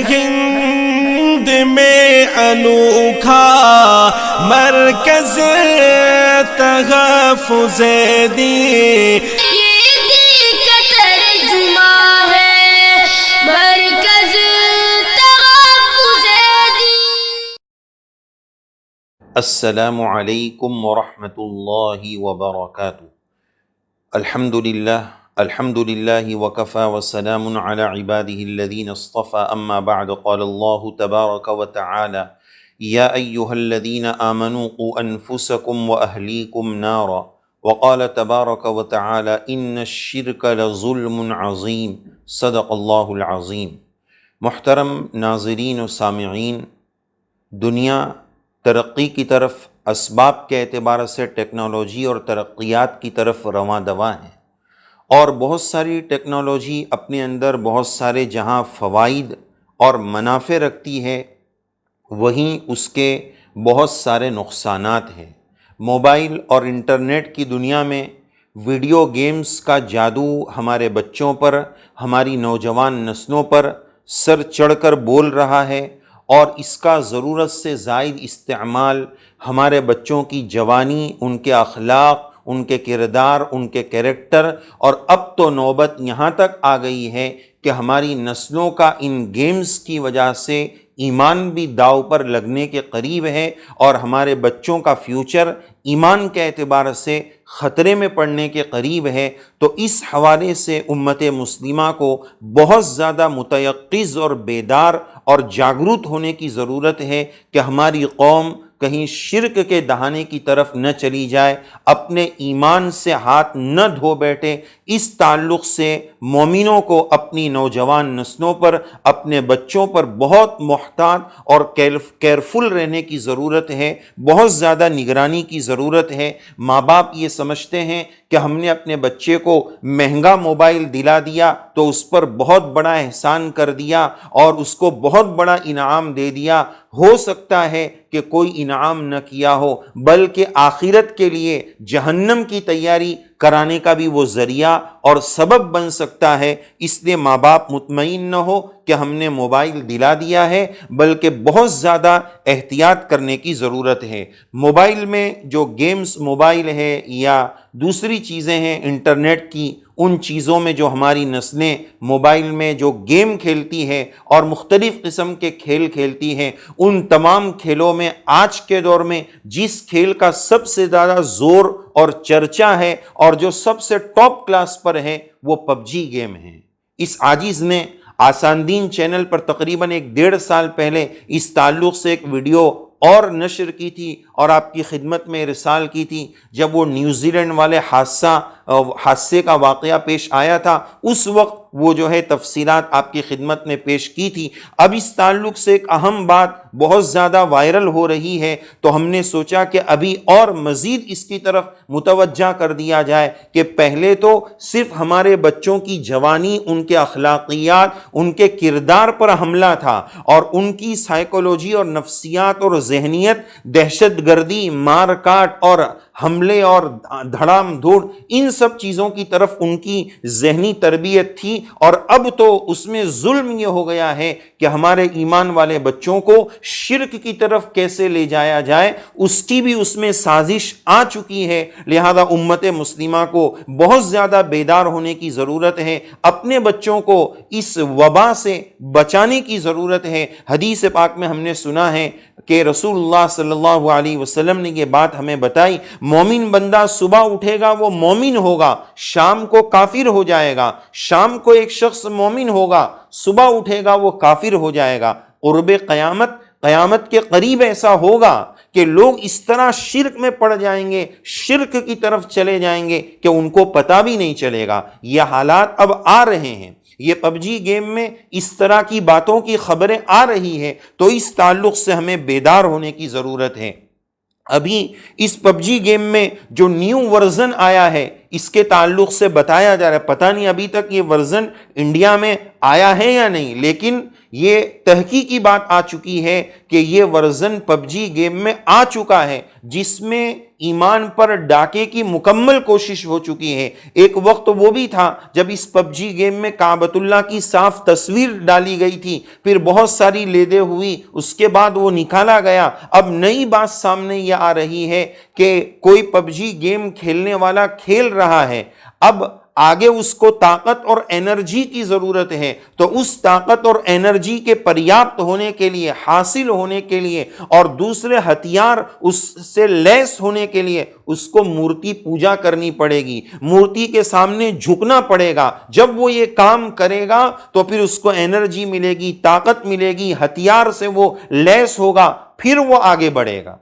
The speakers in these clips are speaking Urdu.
ہند میں انوکھا مرکز تحفظ دین، یہ دین کا ترجمہ ہے مرکز تحفظ دین۔ السلام علیکم ورحمۃ اللہ وبرکاتہ۔ الحمد للہ وکفی وسلام علی عباده الذین اصطفى، اما بعد، قال اللہ تبارک وتعالی یا ایہا الذین آمنوا قوا انفسکم واہلیکم نارا، وقال تبارک وتعالی ان الشرک لظلم عظیم، صدق اللہ العظیم۔ محترم ناظرین و سامعین، دنیا ترقی کی طرف اسباب کے اعتبار سے ٹیکنالوجی اور ترقیات کی طرف رواں دواں ہے، اور بہت ساری ٹیکنالوجی اپنے اندر بہت سارے جہاں فوائد اور منافع رکھتی ہے، وہیں اس کے بہت سارے نقصانات ہیں۔ موبائل اور انٹرنیٹ کی دنیا میں ویڈیو گیمز کا جادو ہمارے بچوں پر، ہماری نوجوان نسلوں پر سر چڑھ کر بول رہا ہے، اور اس کا ضرورت سے زائد استعمال ہمارے بچوں کی جوانی، ان کے اخلاق، ان کے کردار، ان کے کیریکٹر، اور اب تو نوبت یہاں تک آ گئی ہے کہ ہماری نسلوں کا ان گیمز کی وجہ سے ایمان بھی داؤ پر لگنے کے قریب ہے، اور ہمارے بچوں کا فیوچر ایمان کے اعتبار سے خطرے میں پڑنے کے قریب ہے۔ تو اس حوالے سے امت مسلمہ کو بہت زیادہ متیقظ اور بیدار اور جاگرت ہونے کی ضرورت ہے کہ ہماری قوم کہیں شرک کے دہانے کی طرف نہ چلی جائے، اپنے ایمان سے ہاتھ نہ دھو بیٹھے۔ اس تعلق سے مومنوں کو اپنی نوجوان نسلوں پر، اپنے بچوں پر بہت محتاط اور کیئرفل رہنے کی ضرورت ہے، بہت زیادہ نگرانی کی ضرورت ہے۔ ماں باپ یہ سمجھتے ہیں کہ ہم نے اپنے بچے کو مہنگا موبائل دلا دیا تو اس پر بہت بڑا احسان کر دیا اور اس کو بہت بڑا انعام دے دیا۔ ہو سکتا ہے کہ کوئی انعام نہ کیا ہو، بلکہ آخرت کے لیے جہنم کی تیاری کرانے کا بھی وہ ذریعہ اور سبب بن سکتا ہے۔ اس لیے ماں باپ مطمئن نہ ہو کہ ہم نے موبائل دلا دیا ہے، بلکہ بہت زیادہ احتیاط کرنے کی ضرورت ہے۔ موبائل میں جو گیمز موبائل ہے یا دوسری چیزیں ہیں انٹرنیٹ کی، ان چیزوں میں جو ہماری نسلیں موبائل میں جو گیم کھیلتی ہے اور مختلف قسم کے کھیل کھیلتی ہے، ان تمام کھیلوں میں آج کے دور میں جس کھیل کا سب سے زیادہ زور اور چرچا ہے اور جو سب سے ٹاپ کلاس پر ہے، وہ پب جی گیم ہے۔ اس عاجز نے آسان دین چینل پر تقریباً 1.5 سال پہلے اس تعلق سے ایک ویڈیو اور نشر کی تھی اور آپ کی خدمت میں ارسال کی تھی، جب وہ نیوزی لینڈ والے حادثے کا واقعہ پیش آیا تھا۔ اس وقت وہ جو ہے تفصیلات آپ کی خدمت میں پیش کی تھی۔ اب اس تعلق سے ایک اہم بات بہت زیادہ وائرل ہو رہی ہے، تو ہم نے سوچا کہ ابھی اور مزید اس کی طرف متوجہ کر دیا جائے کہ پہلے تو صرف ہمارے بچوں کی جوانی، ان کے اخلاقیات، ان کے کردار پر حملہ تھا، اور ان کی سائیکولوجی اور نفسیات اور ذہنیت، دہشت گردی، مار کاٹ اور حملے اور دھڑام دھوڑ، ان سب چیزوں کی طرف ان کی ذہنی تربیت تھی، اور اب تو اس میں ظلم یہ ہو گیا ہے کہ ہمارے ایمان والے بچوں کو شرک کی طرف کیسے لے جایا جائے، اس کی بھی اس میں سازش آ چکی ہے۔ لہذا امت مسلمہ کو بہت زیادہ بیدار ہونے کی ضرورت ہے، اپنے بچوں کو اس وبا سے بچانے کی ضرورت ہے۔ حدیث پاک میں ہم نے سنا ہے کہ رسول اللہ صلی اللہ علیہ وسلم نے یہ بات ہمیں بتائی، مومن بندہ صبح اٹھے گا وہ مومن ہوگا، شام کو کافر ہو جائے گا۔ شام کو ایک شخص مومن ہوگا، صبح اٹھے گا وہ کافر ہو جائے گا۔ قرب قیامت کے قریب ایسا ہوگا کہ لوگ اس طرح شرک میں پڑ جائیں گے، شرک کی طرف چلے جائیں گے کہ ان کو پتہ بھی نہیں چلے گا۔ یہ حالات اب آ رہے ہیں، یہ پب جی گیم میں اس طرح کی باتوں کی خبریں آ رہی ہے، تو اس تعلق سے ہمیں بیدار ہونے کی ضرورت ہے۔ ابھی اس پب جی گیم میں جو نیو ورژن آیا ہے، اس کے تعلق سے بتایا جا رہا ہے، پتہ نہیں ابھی تک یہ ورژن انڈیا میں آیا ہے یا نہیں، لیکن یہ تحقیقی بات آ چکی ہے کہ یہ ورژن پب جی گیم میں آ چکا ہے جس میں ایمان پر ڈاکے کی مکمل کوشش ہو چکی ہے۔ ایک وقت وہ بھی تھا جب اس پب جی گیم میں کعبۃ اللہ کی صاف تصویر ڈالی گئی تھی، پھر بہت ساری لیدیں ہوئی، اس کے بعد وہ نکالا گیا۔ اب نئی بات سامنے یہ آ رہی ہے کہ کوئی پب جی گیم کھیلنے والا کھیل رہا ہے، اب آگے اس کو طاقت اور انرجی کی ضرورت ہے، تو اس طاقت اور انرجی کے پریاپت ہونے کے لیے، حاصل ہونے کے لیے اور دوسرے ہتھیار اس سے لیس ہونے کے لیے اس کو مورتی پوجا کرنی پڑے گی، مورتی کے سامنے جھکنا پڑے گا۔ جب وہ یہ کام کرے گا تو پھر اس کو انرجی ملے گی، طاقت ملے گی، ہتھیار سے وہ لیس ہوگا، پھر وہ آگے بڑھے گا۔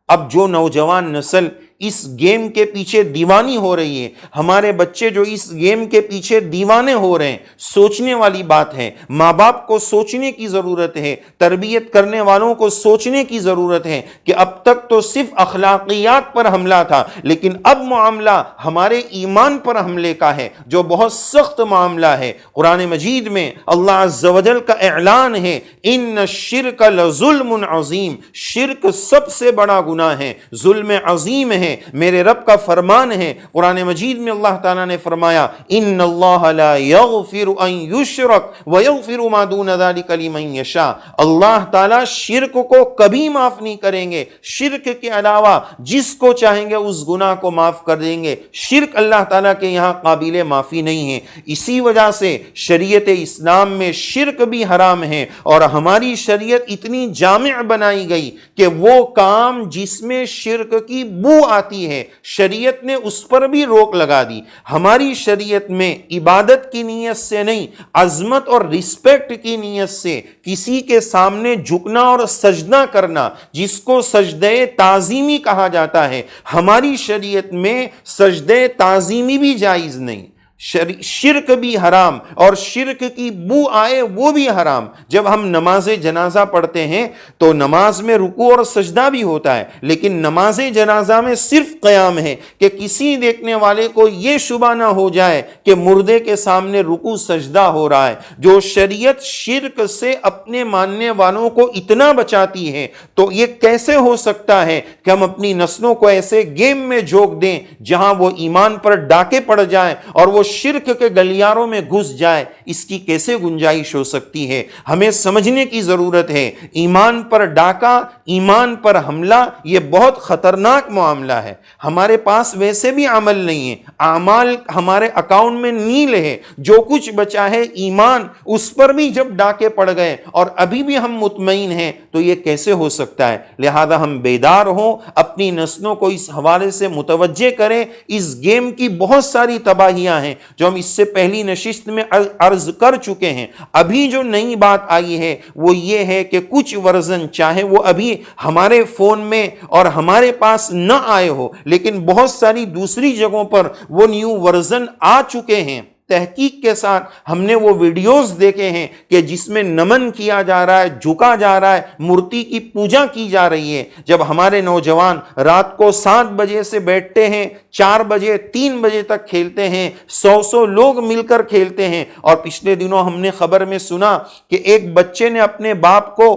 اب جو نوجوان نسل اس گیم کے پیچھے دیوانی ہو رہی ہے، ہمارے بچے جو اس گیم کے پیچھے دیوانے ہو رہے ہیں، سوچنے والی بات ہے۔ ماں باپ کو سوچنے کی ضرورت ہے، تربیت کرنے والوں کو سوچنے کی ضرورت ہے کہ اب تک تو صرف اخلاقیات پر حملہ تھا، لیکن اب معاملہ ہمارے ایمان پر حملے کا ہے، جو بہت سخت معاملہ ہے۔ قرآن مجید میں اللہ عز و جل کا اعلان ہے، ان الشرک لظلم عظیم، شرک سب سے بڑا گناہ ہے، ظلم عظیم ہے۔ میرے رب کا فرمان ہے قرآن مجید میں، اللہ تعالیٰ نے فرمایا ان اللہ لا یغفر ان یشرک ویغفر ما دون ذلک لمن یشاء، اللہ تعالیٰ شرک کو کبھی معاف نہیں کریں گے، شرک کے علاوہ جس کو چاہیں گے اس گناہ کو معاف کر دیں گے۔ شرک اللہ تعالیٰ کے یہاں قابل معافی نہیں ہے، اسی وجہ سے شریعت اسلام میں شرک بھی حرام ہے، اور ہماری شریعت اتنی جامع بنائی گئی کہ وہ کام جس میں شرک کی بو آتی ہے شریعت نے اس پر بھی روک لگا دی۔ ہماری شریعت میں عبادت کی نیت سے نہیں، عظمت اور رسپیکٹ کی نیت سے کسی کے سامنے جھکنا اور سجدہ کرنا، جس کو سجدہ تعظیمی کہا جاتا ہے، ہماری شریعت میں سجدہ تعظیمی بھی جائز نہیں، شرک بھی حرام، اور شرک کی بو آئے وہ بھی حرام۔ جب ہم نماز جنازہ پڑھتے ہیں تو نماز میں رکوع اور سجدہ بھی ہوتا ہے، لیکن نماز جنازہ میں صرف قیام ہے کہ کسی دیکھنے والے کو یہ شبہ نہ ہو جائے کہ مردے کے سامنے رکوع سجدہ ہو رہا ہے۔ جو شریعت شرک سے اپنے ماننے والوں کو اتنا بچاتی ہے، تو یہ کیسے ہو سکتا ہے کہ ہم اپنی نسلوں کو ایسے گیم میں جھونک دیں جہاں وہ ایمان پر ڈاکے پڑ جائیں اور وہ شرک کے گلیاروں میں گھس جائے؟ اس کی کیسے گنجائش ہو سکتی ہے؟ ہمیں سمجھنے کی ضرورت ہے، ایمان پر ڈاکہ، ایمان پر حملہ یہ بہت خطرناک معاملہ ہے۔ ہمارے پاس ویسے بھی عمل نہیں ہے، اعمال ہمارے اکاؤنٹ میں نیل ہے، جو کچھ بچا ہے ایمان، اس پر بھی جب ڈاکے پڑ گئے اور ابھی بھی ہم مطمئن ہیں تو یہ کیسے ہو سکتا ہے؟ لہذا ہم بیدار ہوں، اپنی نسلوں کو اس حوالے سے متوجہ کریں۔ اس گیم کی بہت ساری تباہیاں ہیں جو ہم اس سے پہلی نشست میں عرض کر چکے ہیں۔ ابھی جو نئی بات آئی ہے وہ یہ ہے کہ کچھ ورژن چاہے وہ ابھی ہمارے فون میں اور ہمارے پاس نہ آئے ہو، لیکن بہت ساری دوسری جگہوں پر وہ نیو ورژن آ چکے ہیں۔ تحقیق کے ساتھ ہم نے وہ ویڈیوز دیکھے ہیں کہ جس میں نمن کیا جا رہا ہے، جھکا جا رہا ہے، مورتی کی پوجا کی جا رہی ہے۔ جب ہمارے نوجوان رات کو 7 بجے سے بیٹھتے ہیں، 4 بجے 3 بجے تک کھیلتے ہیں، 100 لوگ مل کر کھیلتے ہیں، اور پچھلے دنوں ہم نے خبر میں سنا کہ ایک بچے نے اپنے باپ کو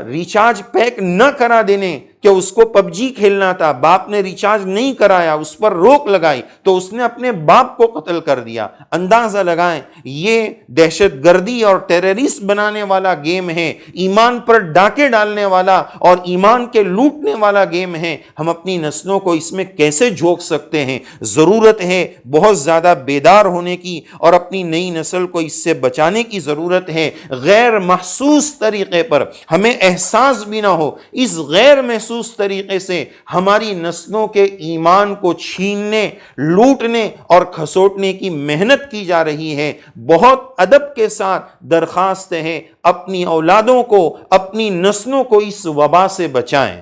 ریچارج پیک نہ کرا دینے کہ اس کو پب جی کھیلنا تھا، باپ نے ریچارج نہیں کرایا، اس پر روک لگائی تو اس نے اپنے باپ کو قتل کر دیا۔ اندازہ لگائیں، یہ دہشت گردی اور ٹیررسٹ بنانے والا گیم ہے، ایمان پر ڈاکے ڈالنے والا اور ایمان کے لوٹنے والا گیم ہے۔ ہم اپنی نسلوں کو اس میں کیسے جھونک سکتے ہیں؟ ضرورت ہے بہت زیادہ بیدار ہونے کی، اور اپنی نئی نسل کو اس سے بچانے کی ضرورت ہے۔ غیر محسوس طریقے پر ہمیں احساس بھی نہ ہو، اس غیر محسوس طریقے سے ہماری نسلوں کے ایمان کو چھیننے، لوٹنے اور کھسوٹنے کی محنت کی جا رہی ہے۔ بہت ادب کے ساتھ درخواست ہے، اپنی اولادوں کو، اپنی نسلوں کو اس وبا سے بچائیں۔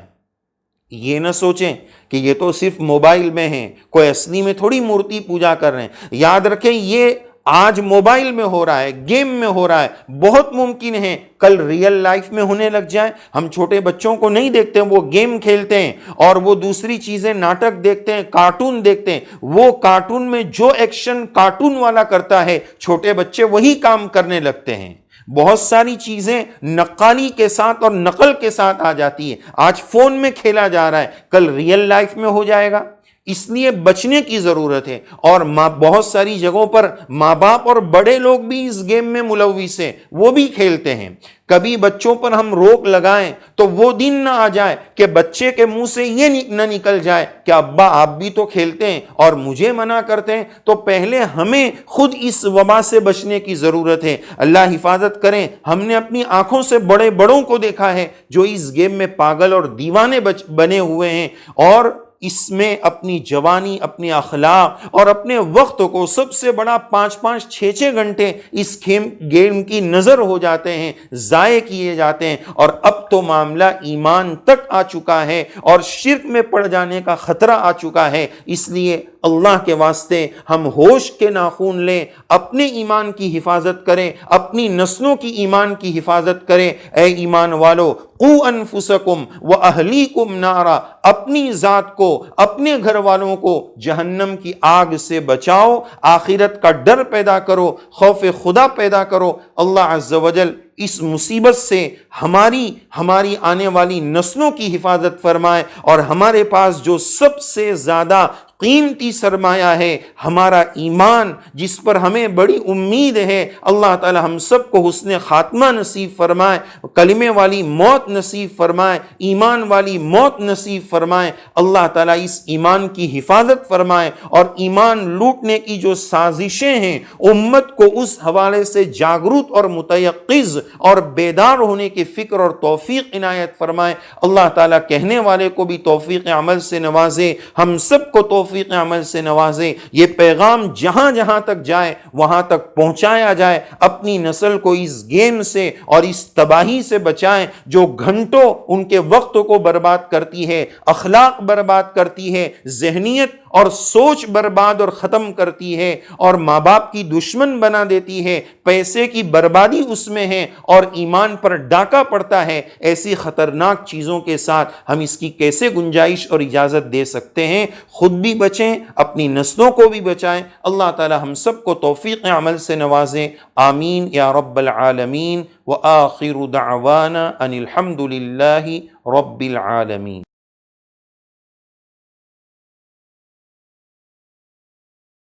یہ نہ سوچیں کہ یہ تو صرف موبائل میں ہیں، کوئی اصلی میں تھوڑی مورتی پوجا کر رہے ہیں۔ یاد رکھیں، یہ آج موبائل میں ہو رہا ہے، گیم میں ہو رہا ہے، بہت ممکن ہے کل ریئل لائف میں ہونے لگ جائے۔ ہم چھوٹے بچوں کو نہیں دیکھتے وہ گیم کھیلتے ہیں اور وہ دوسری چیزیں ناٹک دیکھتے ہیں، کارٹون دیکھتے ہیں، وہ کارٹون میں جو ایکشن کارٹون والا کرتا ہے چھوٹے بچے وہی کام کرنے لگتے ہیں۔ بہت ساری چیزیں نقالی کے ساتھ اور نقل کے ساتھ آ جاتی ہے. آج فون میں کھیلا جا رہا ہے، کل ریئل لائف میں ہو جائے گا. اس لیے بچنے کی ضرورت ہے. اور بہت ساری جگہوں پر ماں باپ اور بڑے لوگ بھی اس گیم میں ملوث ہیں، وہ بھی کھیلتے ہیں. کبھی بچوں پر ہم روک لگائیں تو وہ دن نہ آ جائے کہ بچے کے منہ سے یہ نہ نکل جائے کہ ابا آپ بھی تو کھیلتے ہیں اور مجھے منع کرتے ہیں. تو پہلے ہمیں خود اس وبا سے بچنے کی ضرورت ہے. اللہ حفاظت کریں. ہم نے اپنی آنکھوں سے بڑوں کو دیکھا ہے جو اس گیم میں پاگل اور دیوانے بنے ہوئے ہیں، اور اس میں اپنی جوانی، اپنے اخلاق اور اپنے وقت کو سب سے بڑا 5-5 6-6 گھنٹے اس گیم کی نظر ہو جاتے ہیں، ضائع کیے جاتے ہیں. اور اب تو معاملہ ایمان تک آ چکا ہے اور شرک میں پڑ جانے کا خطرہ آ چکا ہے. اس لیے اللہ کے واسطے ہم ہوش کے ناخون لیں، اپنے ایمان کی حفاظت کریں، اپنی نسلوں کی ایمان کی حفاظت کریں. اے ایمان والو، قو انفسکم و اہلیکم نارا، اپنی ذات کو، اپنے گھر والوں کو جہنم کی آگ سے بچاؤ. آخرت کا ڈر پیدا کرو، خوف خدا پیدا کرو. اللہ عز و جل اس مصیبت سے ہماری آنے والی نسلوں کی حفاظت فرمائے، اور ہمارے پاس جو سب سے زیادہ قیمتی سرمایہ ہے ہمارا ایمان، جس پر ہمیں بڑی امید ہے، اللہ تعالی ہم سب کو حسن خاتمہ نصیب فرمائے، کلمے والی موت نصیب فرمائے، ایمان والی موت نصیب فرمائے. اللہ تعالیٰ اس ایمان کی حفاظت فرمائے، اور ایمان لوٹنے کی جو سازشیں ہیں امت کو اس حوالے سے جاگرت اور متیقظ اور بیدار ہونے کی فکر اور توفیق عنایت فرمائے. اللہ تعالیٰ کہنے والے کو بھی توفیق عمل سے نوازے، ہم سب کو توفیق عمل سے نوازے. یہ پیغام جہاں جہاں تک جائے وہاں تک پہنچایا جائے. اپنی نسل کو اس گیم سے اور اس تباہی سے بچائیں جو گھنٹوں ان کے وقت کو برباد کرتی ہے، اخلاق برباد کرتی ہے، ذہنیت اور سوچ برباد اور ختم کرتی ہے، اور ماں باپ کی دشمن بنا دیتی ہے. پیسے کی بربادی اس میں ہے اور ایمان پر ڈاکہ پڑتا ہے. ایسی خطرناک چیزوں کے ساتھ ہم اس کی کیسے گنجائش اور اجازت دے سکتے ہیں؟ خود بھی بچیں، اپنی نسلوں کو بھی بچائیں. اللہ تعالی ہم سب کو توفیق عمل سے نوازیں. آمین یا رب العالمین. وآخر دعوانا ان الحمد للہ رب العالمین.